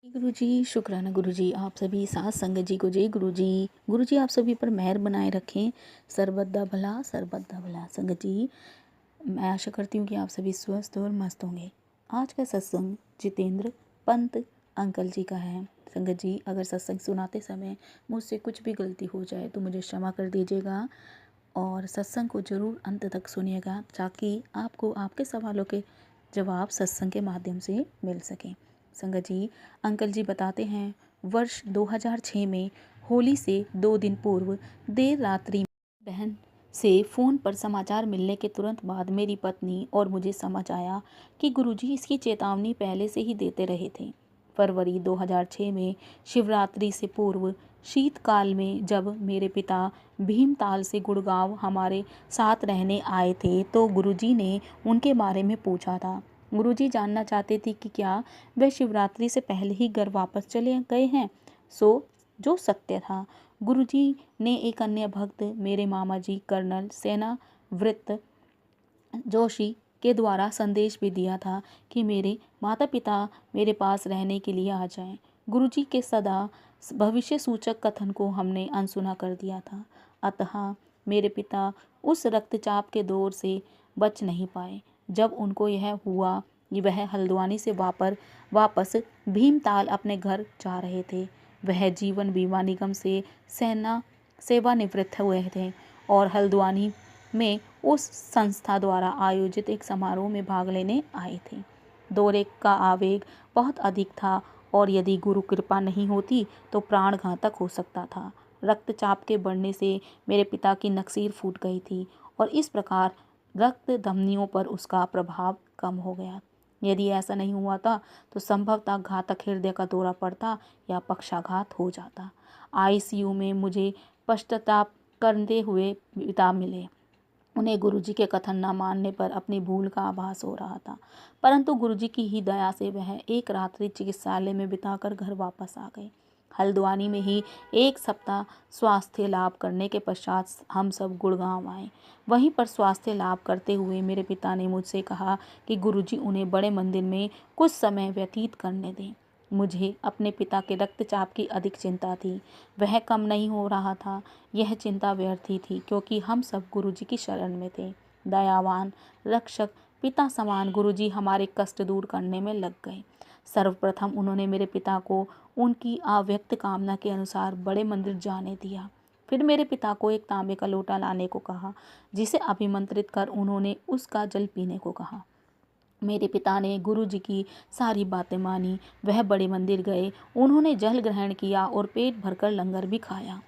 गुरु जी, शुक्राना गुरु जी। आप सभी साथ संगत जी को जय गुरु जी। गुरु जी आप सभी पर मेहर बनाए रखें। सर्वदा भला सर्वदा भला। संगत जी, मैं आशा करती हूँ कि आप सभी स्वस्थ और मस्त होंगे। आज का सत्संग जितेंद्र पंत अंकल जी का है। संगत जी, अगर सत्संग सुनाते समय मुझसे कुछ भी गलती हो जाए तो मुझे क्षमा कर दीजिएगा और सत्संग को ज़रूर अंत तक सुनिएगा ताकि आपको आपके सवालों के जवाब सत्संग के माध्यम से मिल सकें। संगत जी, अंकल जी बताते हैं, वर्ष 2006 में होली से 2 दिन पूर्व देर रात्रि बहन से फ़ोन पर समाचार मिलने के तुरंत बाद मेरी पत्नी और मुझे समझ आया कि गुरुजी इसकी चेतावनी पहले से ही देते रहे थे। फरवरी 2006 में शिवरात्रि से पूर्व शीतकाल में जब मेरे पिता भीमताल से गुड़गांव हमारे साथ रहने आए थे तो गुरुजी ने उनके बारे में पूछा था। गुरुजी जानना चाहते थे कि क्या वह शिवरात्रि से पहले ही घर वापस चले गए हैं। जो सत्य था। गुरुजी ने एक अन्य भक्त मेरे मामा जी कर्नल सेना वृत्त जोशी के द्वारा संदेश भी दिया था कि मेरे माता पिता मेरे पास रहने के लिए आ जाएं। गुरुजी के सदा भविष्य सूचक कथन को हमने अनसुना कर दिया था। अतः मेरे पिता उस रक्तचाप के दौर से बच नहीं पाए। जब उनको यह हुआ कि वह हल्द्वानी से वापस भीमताल अपने घर जा रहे थे। वह जीवन बीमा निगम से सेवानिवृत्त हुए थे और हल्द्वानी में उस संस्था द्वारा आयोजित एक समारोह में भाग लेने आए थे। दौरे का आवेग बहुत अधिक था और यदि गुरु कृपा नहीं होती तो प्राण घातक हो सकता था। रक्तचाप के बढ़ने से मेरे पिता की नक्सीर फूट गई थी और इस प्रकार रक्त धमनियों पर उसका प्रभाव कम हो गया। यदि ऐसा नहीं हुआ था तो संभवतः घातक हृदय का दौरा पड़ता या पक्षाघात हो जाता। आईसीयू में मुझे पश्चाताप करते हुए पिता मिले। उन्हें गुरुजी के कथन न मानने पर अपनी भूल का आभास हो रहा था, परंतु गुरुजी की ही दया से वह एक रात्रि चिकित्सालय में बिताकर घर वापस आ गए। हल्द्वानी में ही एक सप्ताह स्वास्थ्य लाभ करने के पश्चात हम सब गुड़गांव आए। वहीं पर स्वास्थ्य लाभ करते हुए मेरे पिता ने मुझसे कहा कि गुरुजी उन्हें बड़े मंदिर में कुछ समय व्यतीत करने दें। मुझे अपने पिता के रक्तचाप की अधिक चिंता थी। वह कम नहीं हो रहा था। यह चिंता व्यर्थ ही थी क्योंकि हम सब गुरुजी की शरण में थे। दयावान रक्षक पिता समान गुरुजी हमारे कष्ट दूर करने में लग गए। सर्वप्रथम उन्होंने मेरे पिता को उनकी अव्यक्त कामना के अनुसार बड़े मंदिर जाने दिया। फिर मेरे पिता को एक तांबे का लोटा लाने को कहा, जिसे अभिमंत्रित कर उन्होंने उसका जल पीने को कहा। मेरे पिता ने गुरुजी की सारी बातें मानी। वह बड़े मंदिर गए। उन्होंने जल ग्रहण किया और पेट भरकर लंगर भी खाया।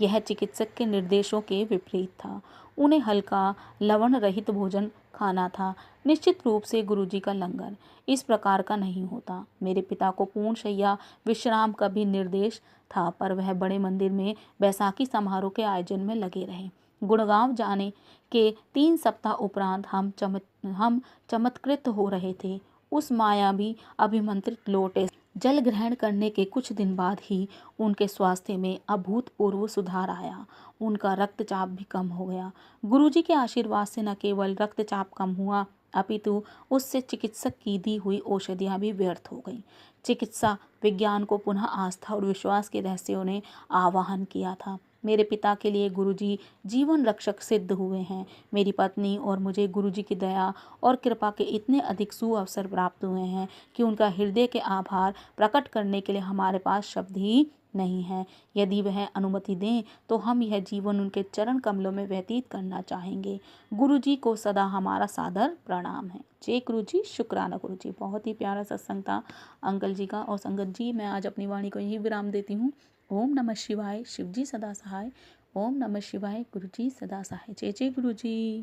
यह चिकित्सक के निर्देशों के विपरीत था। उन्हें हल्का लवण रहित भोजन खाना था। निश्चित रूप से गुरुजी का लंगर इस प्रकार का नहीं होता। मेरे पिता को पूर्ण शैया विश्राम का भी निर्देश था, पर वह बड़े मंदिर में बैसाखी समारोह के आयोजन में लगे रहे। गुड़गांव जाने के 3 सप्ताह उपरांत हम चमत्कृत हो रहे थे। उस मायावी अभिमंत्रित लोटे जल ग्रहण करने के कुछ दिन बाद ही उनके स्वास्थ्य में अभूतपूर्व सुधार आया। उनका रक्तचाप भी कम हो गया। गुरुजी के आशीर्वाद से न केवल रक्तचाप कम हुआ, अपितु उससे चिकित्सक की दी हुई औषधियाँ भी व्यर्थ हो गईं। चिकित्सा विज्ञान को पुनः आस्था और विश्वास के रहस्यों ने आवाहन किया था। मेरे पिता के लिए गुरुजी जीवन रक्षक सिद्ध हुए हैं। मेरी पत्नी और मुझे गुरुजी की दया और कृपा के इतने अधिक सुअवसर प्राप्त हुए हैं कि उनका हृदय के आभार प्रकट करने के लिए हमारे पास शब्द ही नहीं है। यदि वह अनुमति दें तो हम यह जीवन उनके चरण कमलों में व्यतीत करना चाहेंगे। गुरुजी को सदा हमारा सादर प्रणाम है। जय गुरुजी, शुक्राना गुरुजी। बहुत ही प्यारा सत्संग था अंकल जी का। और संगत जी, मैं आज अपनी वाणी को यही विराम देती हूँ। ओम नमः शिवाय। शिवजी सदा सहाय। ओम नमः शिवाय। गुरुजी सदा सहाय। जय जय गुरुजी।